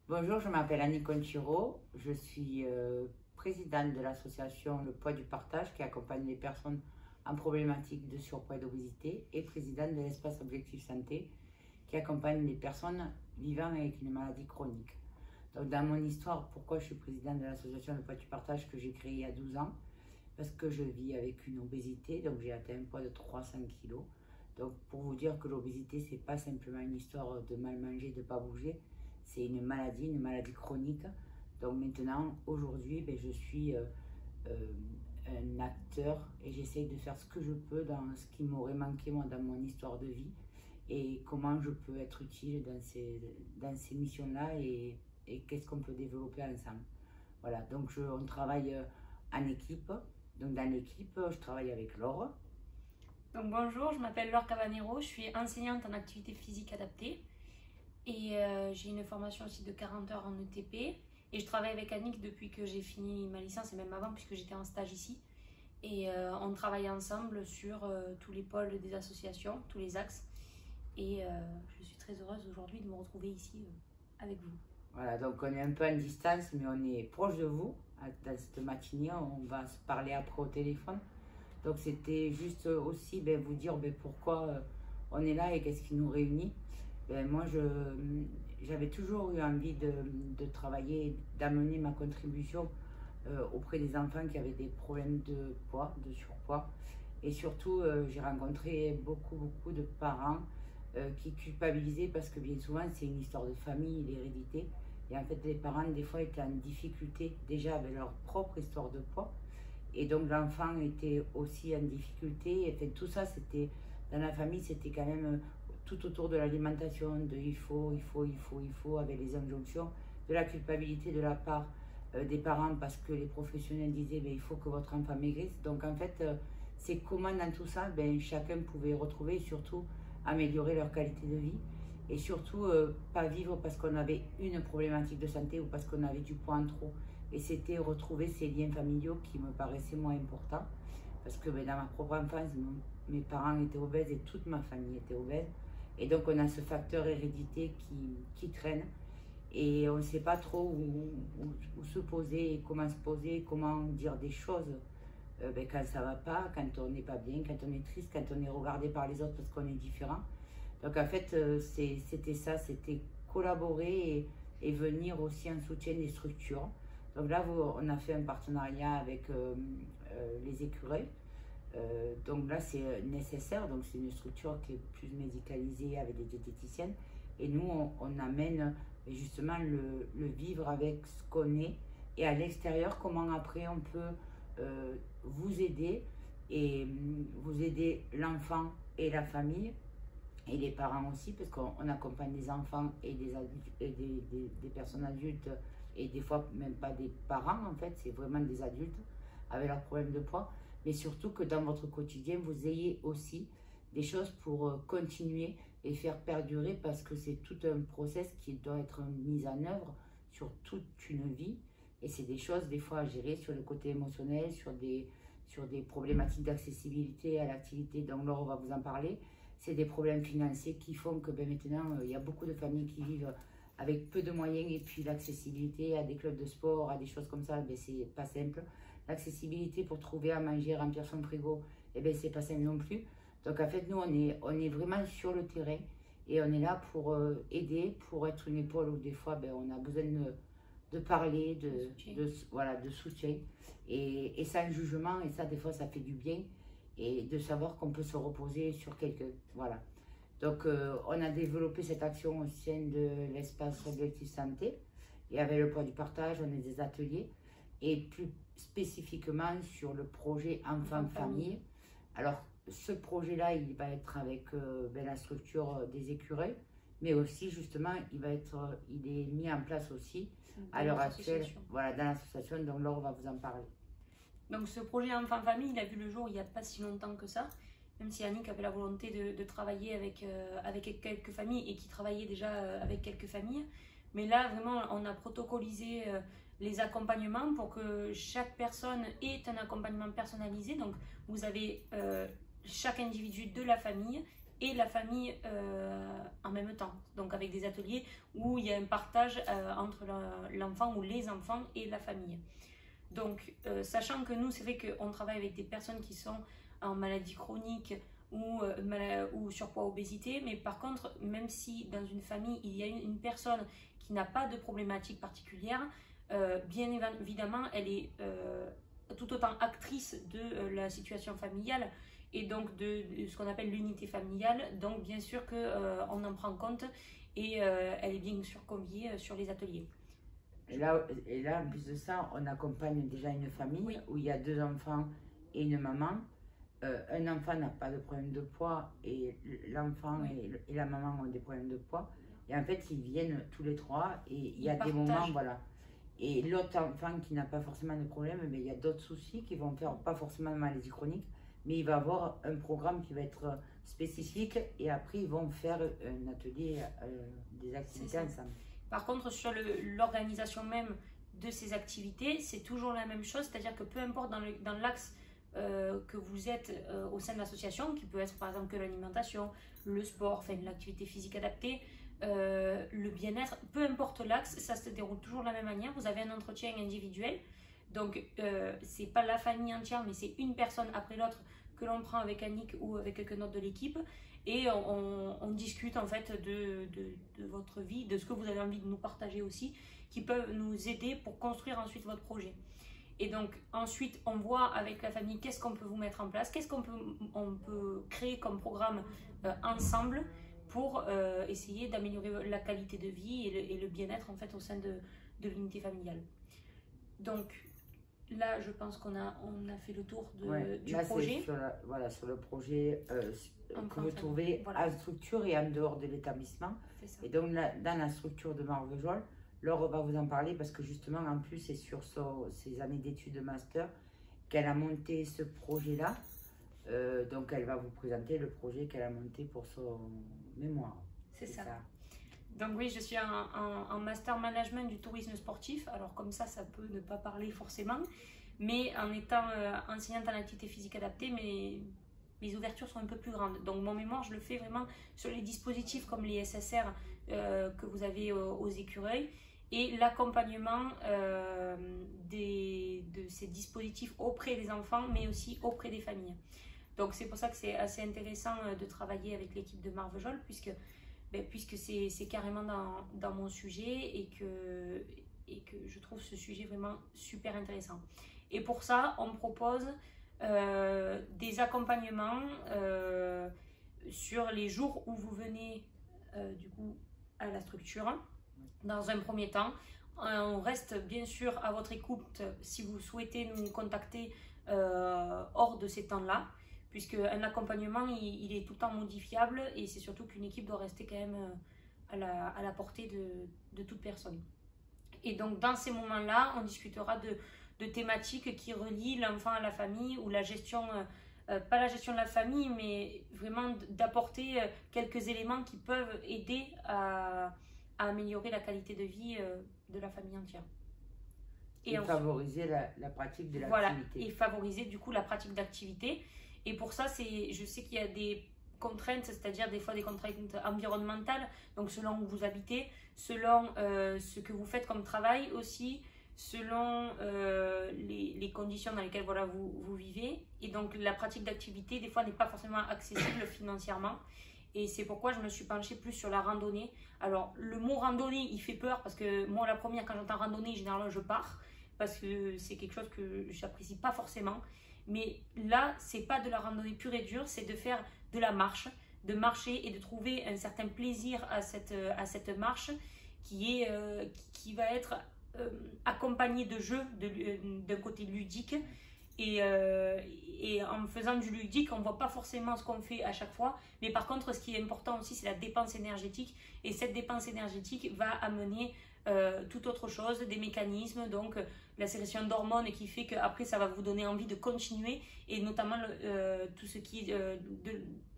Bonjour, je m'appelle Annie Conchiro. Je suis présidente de l'association Le Poids du Partage qui accompagne les personnes en problématique de surpoids et d'obésité et présidente de l'espace Objectif Santé qui accompagne les personnes vivant avec une maladie chronique. Donc, dans mon histoire, pourquoi je suis présidente de l'association Le Poids du Partage que j'ai créée il y a 12 ans? Parce que je vis avec une obésité, donc j'ai atteint un poids de 300 kg. Donc, pour vous dire que l'obésité, c'est pas simplement une histoire de mal manger, de ne pas bouger, c'est une maladie chronique. Donc maintenant, aujourd'hui, je suis un acteur et j'essaye de faire ce que je peux dans ce qui m'aurait manqué moi dans mon histoire de vie et comment je peux être utile dans ces missions-là et qu'est-ce qu'on peut développer ensemble. Voilà, donc on travaille en équipe. Donc dans l'équipe, je travaille avec Laure. Donc bonjour, je m'appelle Laure Cabanero, je suis enseignante en activité physique adaptée et j'ai une formation aussi de 40 heures en ETP et je travaille avec Annick depuis que j'ai fini ma licence et même avant puisque j'étais en stage ici et on travaille ensemble sur tous les pôles des associations, tous les axes et je suis très heureuse aujourd'hui de me retrouver ici avec vous. Voilà, donc on est un peu en distance mais on est proche de vous dans cette matinée, on va se parler après au téléphone. Donc c'était juste aussi vous dire pourquoi on est là et qu'est-ce qui nous réunit. Moi, j'avais toujours eu envie de travailler, d'amener ma contribution auprès des enfants qui avaient des problèmes de poids, de surpoids. Et surtout, j'ai rencontré beaucoup de parents qui culpabilisaient parce que bien souvent, c'est une histoire de famille, l'hérédité. Et en fait, les parents, des fois, étaient en difficulté déjà avec leur propre histoire de poids. Et donc l'enfant était aussi en difficulté. Et fait, tout ça, c'était dans la famille, c'était quand même tout autour de l'alimentation, de il faut, avec les injonctions, de la culpabilité de la part des parents parce que les professionnels disaient il faut que votre enfant maigrisse. Donc en fait, c'est comment dans tout ça, chacun pouvait retrouver et surtout améliorer leur qualité de vie. Et surtout, pas vivre parce qu'on avait une problématique de santé ou parce qu'on avait du poids en trop. Et c'était retrouver ces liens familiaux qui me paraissaient moins importants. Parce que dans ma propre enfance, mes parents étaient obèses et toute ma famille était obèse. Et donc on a ce facteur hérédité qui traîne. Et on ne sait pas trop où se poser, comment se poser, comment dire des choses quand ça ne va pas, quand on n'est pas bien, quand on est triste, quand on est regardé par les autres parce qu'on est différent. Donc en fait, c'était ça, c'était collaborer et venir aussi en soutien des structures. Donc là, on a fait un partenariat avec les écureuils. Donc là, c'est nécessaire. Donc c'est une structure qui est plus médicalisée avec des diététiciennes. Et nous, on amène justement le vivre avec ce qu'on est. Et à l'extérieur, comment après on peut vous aider et vous aider l'enfant et la famille et les parents aussi, parce qu'on accompagne des enfants et des adultes et des personnes adultes et des fois même pas des parents en fait, c'est vraiment des adultes avec leurs problèmes de poids, mais surtout que dans votre quotidien vous ayez aussi des choses pour continuer et faire perdurer parce que c'est tout un process qui doit être mis en œuvre sur toute une vie et c'est des choses des fois à gérer sur le côté émotionnel, sur des problématiques d'accessibilité à l'activité, donc là on va vous en parler. C'est des problèmes financiers qui font que maintenant, il y a beaucoup de familles qui vivent avec peu de moyens et puis l'accessibilité à des clubs de sport, à des choses comme ça, c'est pas simple. L'accessibilité pour trouver à manger, remplir son frigo, c'est pas simple non plus. Donc en fait, nous, on est vraiment sur le terrain et on est là pour aider, pour être une épaule où des fois, on a besoin de parler, de soutien et sans jugement. Et ça, des fois, ça fait du bien. Et de savoir qu'on peut se reposer sur quelqu'un. Voilà. Donc, on a développé cette action au sein de l'espace Objectif Santé. Et avec le poids du partage, on a des ateliers. Et plus spécifiquement sur le projet Enfant-Famille. Alors, ce projet-là, il va être avec la structure des écureuils. Mais aussi, justement, il est mis en place aussi à l'heure actuelle. Voilà, dans l'association. Donc, Laure va vous en parler. Donc ce projet Enfant-Famille, il a vu le jour il n'y a pas si longtemps que ça, même si Annick avait la volonté de travailler avec quelques familles et qui travaillait déjà avec quelques familles. Mais là, vraiment, on a protocolisé les accompagnements pour que chaque personne ait un accompagnement personnalisé. Donc vous avez chaque individu de la famille et la famille en même temps. Donc avec des ateliers où il y a un partage entre l'enfant ou les enfants et la famille. Donc sachant que nous, c'est vrai qu'on travaille avec des personnes qui sont en maladie chronique ou surpoids, obésité, mais par contre, même si dans une famille, il y a une personne qui n'a pas de problématique particulière, bien évidemment, elle est tout autant actrice de la situation familiale et donc de ce qu'on appelle l'unité familiale. Donc bien sûr qu'on en prend compte et elle est bien sûr conviée sur les ateliers. Et là, en plus de ça, on accompagne déjà une famille Oui. où il y a 2 enfants et une maman. Un enfant n'a pas de problème de poids et l'enfant et la maman ont des problèmes de poids. Et en fait, ils viennent tous les 3 et il y a des moments, voilà. Et l'autre enfant qui n'a pas forcément de problème, mais il y a d'autres soucis qui vont faire, pas forcément de maladie chronique, mais il va avoir un programme qui va être spécifique et après ils vont faire un atelier, des activités ensemble. Par contre, sur l'organisation même de ces activités, c'est toujours la même chose, c'est-à-dire que peu importe dans l'axe que vous êtes au sein de l'association, qui peut être par exemple que l'alimentation, le sport, enfin l'activité physique adaptée, le bien-être, peu importe l'axe, ça se déroule toujours de la même manière. Vous avez un entretien individuel, donc c'est pas la famille entière, mais c'est une personne après l'autre que l'on prend avec Annick ou avec quelqu'un d'autre de l'équipe, et on discute en fait de votre vie, de ce que vous avez envie de nous partager aussi, qui peuvent nous aider pour construire ensuite votre projet. Et donc ensuite on voit avec la famille qu'est-ce qu'on peut vous mettre en place, qu'est-ce qu'on peut créer comme programme ensemble pour essayer d'améliorer la qualité de vie et le bien-être en fait au sein de l'unité familiale. Donc là je pense qu'on a fait le tour du projet. Sur le projet que vous trouvez à structure et en dehors de l'établissement. Et donc dans la structure de Marvejols, Laure va vous en parler parce que justement, en plus, c'est sur ses années d'études de master qu'elle a monté ce projet-là. Donc, elle va vous présenter le projet qu'elle a monté pour son mémoire. C'est ça. Donc oui, je suis en master management du tourisme sportif. Alors comme ça peut ne pas parler forcément. Mais en étant enseignante en activité physique adaptée, mes ouvertures sont un peu plus grandes. Donc mon mémoire, je le fais vraiment sur les dispositifs comme les SSR que vous avez aux écureuils, et l'accompagnement de ces dispositifs auprès des enfants, mais aussi auprès des familles. Donc c'est pour ça que c'est assez intéressant de travailler avec l'équipe de Marvejols, puisque c'est carrément dans mon sujet et que je trouve ce sujet vraiment super intéressant. Et pour ça, on me propose des accompagnements sur les jours où vous venez du coup à la structure. Dans un premier temps, on reste bien sûr à votre écoute si vous souhaitez nous contacter hors de ces temps-là, puisque un accompagnement il est tout le temps modifiable et c'est surtout qu'une équipe doit rester quand même à la portée de toute personne. Et donc dans ces moments-là, on discutera de thématiques qui relient l'enfant à la famille, ou la gestion, pas la gestion de la famille, mais vraiment d'apporter quelques éléments qui peuvent aider à améliorer la qualité de vie de la famille entière. Et favoriser la pratique de l'activité. Voilà, et favoriser du coup la pratique d'activité. Et pour ça, je sais qu'il y a des contraintes, c'est-à-dire des fois des contraintes environnementales, donc selon où vous habitez, selon ce que vous faites comme travail aussi, selon les conditions dans lesquelles vous vivez. Et donc la pratique d'activité, des fois, n'est pas forcément accessible financièrement. Et c'est pourquoi je me suis penchée plus sur la randonnée. Alors, le mot randonnée, il fait peur parce que moi, la première, quand j'entends randonnée, généralement, je pars parce que c'est quelque chose que j'apprécie pas forcément. Mais là, c'est pas de la randonnée pure et dure, c'est de faire de la marche, de marcher et de trouver un certain plaisir à cette marche qui va être accompagnée de jeux d'un côté ludique. Et en faisant du ludique, on ne voit pas forcément ce qu'on fait à chaque fois, mais par contre ce qui est important aussi, c'est la dépense énergétique, et cette dépense énergétique va amener tout autre chose, des mécanismes, donc la sécrétion d'hormones qui fait qu'après ça va vous donner envie de continuer, et notamment tout ce qui est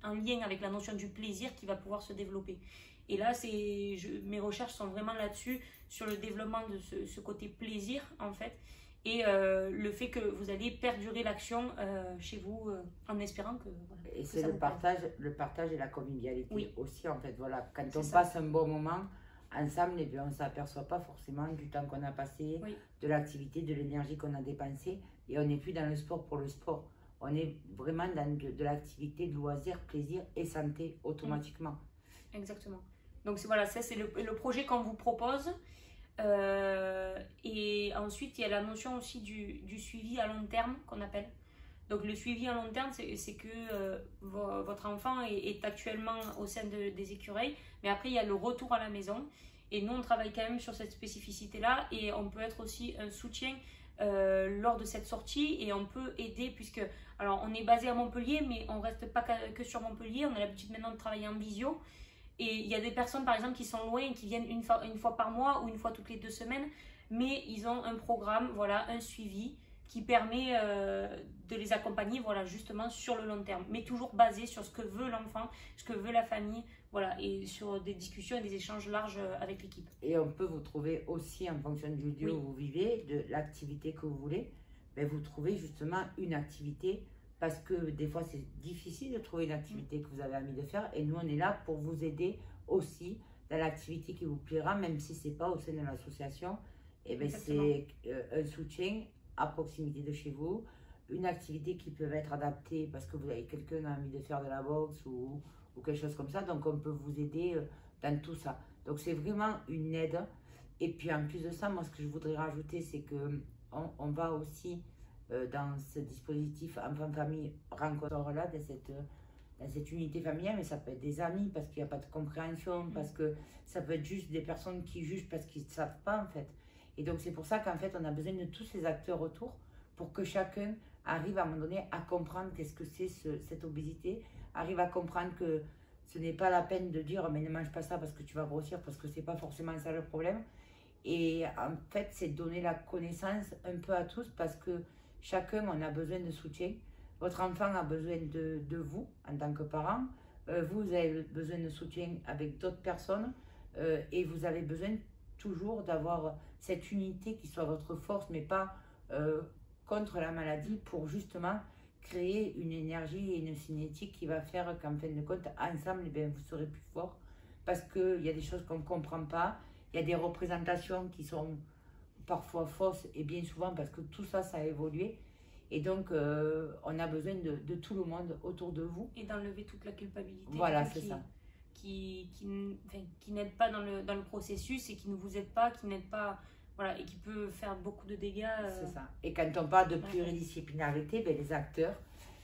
en lien avec la notion du plaisir qui va pouvoir se développer. Et là, mes recherches sont vraiment là-dessus, sur le développement de ce côté plaisir en fait. et le fait que vous allez perdurer l'action chez vous en espérant que... Voilà, et que c'est ça vous plaise. le partage et la convivialité Oui. aussi en fait. Voilà, quand C'est on ça. passe un bon moment ensemble, et bien, on ne s'aperçoit pas forcément du temps qu'on a passé, Oui. de l'activité, de l'énergie qu'on a dépensée. Et on n'est plus dans le sport pour le sport. On est vraiment dans de l'activité, de loisir, plaisir et santé automatiquement. Exactement. Donc voilà, ça c'est le projet qu'on vous propose. Et ensuite, il y a la notion aussi du suivi à long terme qu'on appelle. Donc le suivi à long terme, c'est que votre enfant est actuellement au sein des écureuils, mais après il y a le retour à la maison. Et nous, on travaille quand même sur cette spécificité-là et on peut être aussi un soutien lors de cette sortie et on peut aider puisque, alors on est basé à Montpellier, mais on ne reste pas que sur Montpellier, on a l'habitude maintenant de travailler en visio. Et il y a des personnes, par exemple, qui sont loin et qui viennent une fois par mois ou une fois toutes les 2 semaines, mais ils ont un programme, voilà, un suivi qui permet de les accompagner, voilà, justement sur le long terme, mais toujours basé sur ce que veut l'enfant, ce que veut la famille, voilà, et sur des discussions et des échanges larges avec l'équipe. Et on peut vous trouver aussi en fonction du lieu où vous vivez, de l'activité que vous voulez, mais vous trouvez justement une activité. Parce que des fois, c'est difficile de trouver une activité que vous avez envie de faire. Et nous, on est là pour vous aider aussi dans l'activité qui vous plaira, même si ce n'est pas au sein de l'association. Et bien, c'est un soutien à proximité de chez vous, une activité qui peut être adaptée parce que vous avez quelqu'un qui a envie de faire de la boxe ou quelque chose comme ça. Donc, on peut vous aider dans tout ça. Donc, c'est vraiment une aide. Et puis, en plus de ça, moi, ce que je voudrais rajouter, c'est qu'on va aussi... dans ce dispositif enfant-famille rencontre-là, dans cette unité familiale, mais ça peut être des amis parce qu'il n'y a pas de compréhension, parce que ça peut être juste des personnes qui jugent parce qu'ils ne savent pas en fait. Et donc c'est pour ça qu'en fait on a besoin de tous ces acteurs autour pour que chacun arrive à un moment donné à comprendre qu'est-ce que c'est cette obésité, arrive à comprendre que ce n'est pas la peine de dire mais ne mange pas ça parce que tu vas grossir, parce que c'est pas forcément ça le problème. Et en fait c'est donner la connaissance un peu à tous parce que chacun, on a besoin de soutien. Votre enfant a besoin de vous en tant que parent. Vous avez besoin de soutien avec d'autres personnes. Et vous avez besoin toujours d'avoir cette unité qui soit votre force, mais pas contre la maladie, pour justement créer une énergie et une cinétique qui va faire qu'en fin de compte, ensemble, eh bien, vous serez plus fort. Parce qu'il y a des choses qu'on ne comprend pas. Il y a des représentations qui sont parfois fausses et bien souvent parce que tout ça, ça a évolué. Et donc, on a besoin de tout le monde autour de vous. Et d'enlever toute la culpabilité. Voilà, c'est ça. Qui n'aide pas dans le processus et qui ne vous aide pas, qui n'aide pas, voilà, et qui peut faire beaucoup de dégâts. C'est ça. Et quand on parle de pluridisciplinarité, ben, les acteurs,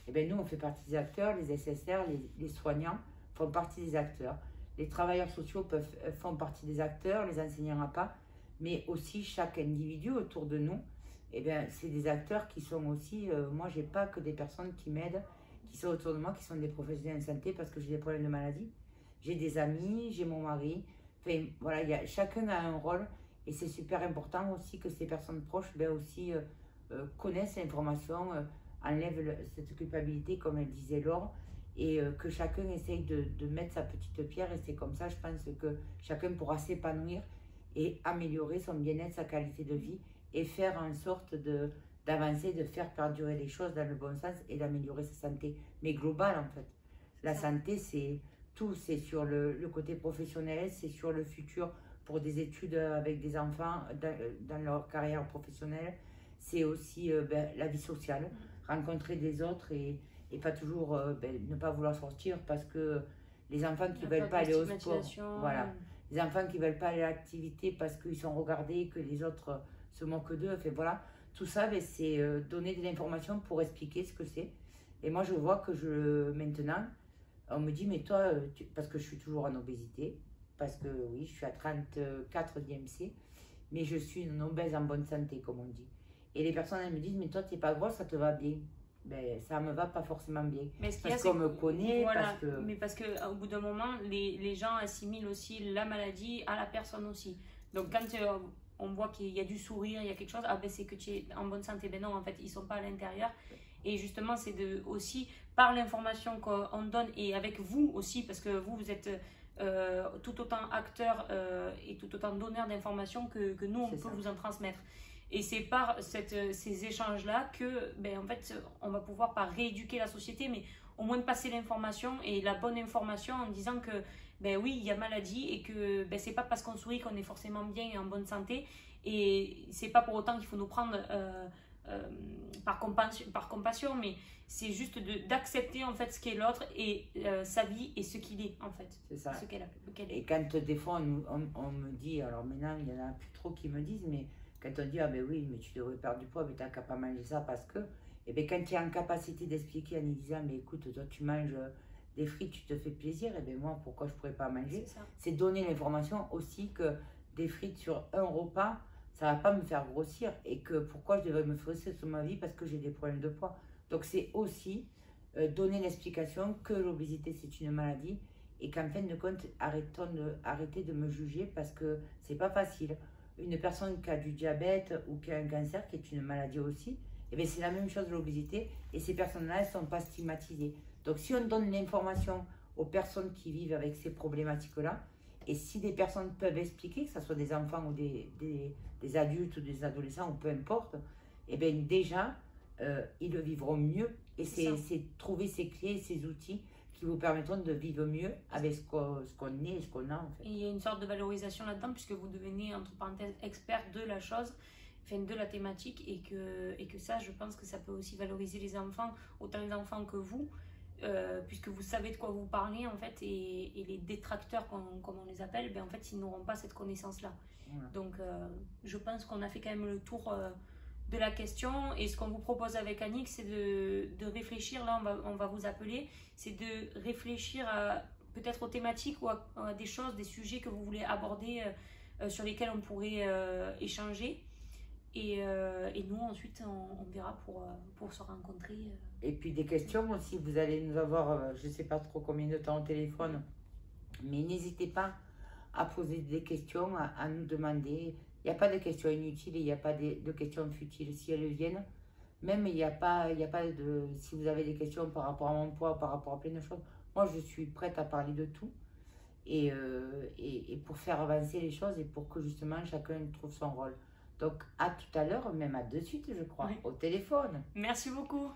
eh ben, nous, on fait partie des acteurs, les SSR, les soignants font partie des acteurs. Les travailleurs sociaux font partie des acteurs, les enseignants pas. Mais aussi chaque individu autour de nous, eh bien, c'est des acteurs qui sont aussi, moi j'ai pas que des personnes qui m'aident, qui sont autour de moi, qui sont des professionnels de santé parce que j'ai des problèmes de maladie. J'ai des amis, j'ai mon mari, enfin voilà, chacun a un rôle et c'est super important aussi que ces personnes proches ben, aussi connaissent l'information, enlèvent cette culpabilité comme elle disait Laure, et que chacun essaye de mettre sa petite pierre, et c'est comme ça je pense que chacun pourra s'épanouir et améliorer son bien-être, sa qualité de vie et faire en sorte d'avancer, de faire perdurer les choses dans le bon sens et d'améliorer sa santé. Mais global en fait. La santé, c'est tout, c'est sur le côté professionnel, c'est sur le futur pour des études avec des enfants dans leur carrière professionnelle. C'est aussi la vie sociale, rencontrer des autres et pas toujours ne pas vouloir sortir parce que les enfants qui ne veulent pas aller au sport, voilà. Les enfants qui ne veulent pas aller à l'activité parce qu'ils sont regardés, que les autres se moquent d'eux. Enfin, voilà. Tout ça, ben, c'est donner de l'information pour expliquer ce que c'est. Et moi, je vois que maintenant, on me dit, mais toi, parce que je suis toujours en obésité, parce que oui, je suis à 34 d'IMC, mais je suis une obèse en bonne santé, comme on dit. Et les personnes, elles me disent, mais toi, tu n'es pas grosse, ça te va bien. Ben, ça me va pas forcément bien. Parce qu'on me connaît. Voilà, mais parce qu'au bout d'un moment, les gens assimilent aussi la maladie à la personne aussi. Donc quand on voit qu'il y a du sourire, il y a quelque chose, ah ben c'est que tu es en bonne santé. Ben non, en fait, ils ne sont pas à l'intérieur. Et justement, c'est aussi par l'information qu'on donne et avec vous aussi, parce que vous êtes tout autant acteur et tout autant donneur d'informations que nous, on peut vous en transmettre. Et c'est par ces échanges-là que, en fait, on va pouvoir pas rééduquer la société, mais au moins de passer l'information et la bonne information en disant que, oui, il y a maladie et que c'est pas parce qu'on sourit qu'on est forcément bien et en bonne santé. Et c'est pas pour autant qu'il faut nous prendre par compassion, mais c'est juste d'accepter en fait ce qu'est l'autre et sa vie et ce qu'il est en fait. C'est ça. Ce qu'elle est. Et quand des fois on me dit, alors maintenant il y en a plus trop qui me disent, mais quand on dit ah ben oui mais tu devrais perdre du poids, mais t'as qu'à pas manger ça parce que, et bien quand tu es en capacité d'expliquer en lui disant mais écoute toi tu manges des frites, tu te fais plaisir, et bien moi pourquoi je pourrais pas manger? C'est donner l'information aussi que des frites sur un repas ça va pas me faire grossir et que pourquoi je devrais me frustrer sur ma vie parce que j'ai des problèmes de poids. Donc c'est aussi donner l'explication que l'obésité c'est une maladie et qu'en fin de compte arrêtez de me juger parce que c'est pas facile. Une personne qui a du diabète ou qui a un cancer qui est une maladie aussi, et bien c'est la même chose l'obésité et ces personnes-là elles sont pas stigmatisées. Donc si on donne l'information aux personnes qui vivent avec ces problématiques-là, et si des personnes peuvent expliquer, que ce soit des enfants ou des adultes ou des adolescents ou peu importe, et bien déjà, ils le vivront mieux. Et c'est trouver ces clés, ces outils qui vous permettront de vivre mieux avec ce qu'on est et ce qu'on a en fait. Et il y a une sorte de valorisation là-dedans puisque vous devenez entre parenthèses expert de la chose, enfin de la thématique, et que ça, je pense que ça peut aussi valoriser les enfants, autant les enfants que vous. Puisque vous savez de quoi vous parlez en fait, et les détracteurs comme on les appelle, en fait ils n'auront pas cette connaissance là. Voilà. Donc je pense qu'on a fait quand même le tour de la question, et ce qu'on vous propose avec Annick c'est de réfléchir, là on va vous appeler, c'est de réfléchir peut-être aux thématiques ou à des choses, des sujets que vous voulez aborder, sur lesquels on pourrait échanger. Et nous ensuite on verra pour se rencontrer. Et puis des questions aussi, vous allez nous avoir, je ne sais pas trop combien de temps au téléphone, mais n'hésitez pas à poser des questions, à nous demander. Il n'y a pas de questions inutiles, il n'y a pas de questions futiles. Si elles viennent, même il n'y a pas de... Si vous avez des questions par rapport à mon poids, par rapport à plein de choses, moi je suis prête à parler de tout. Et pour faire avancer les choses et pour que justement chacun trouve son rôle. Donc à tout à l'heure, même à de suite je crois, oui. Au téléphone. Merci beaucoup.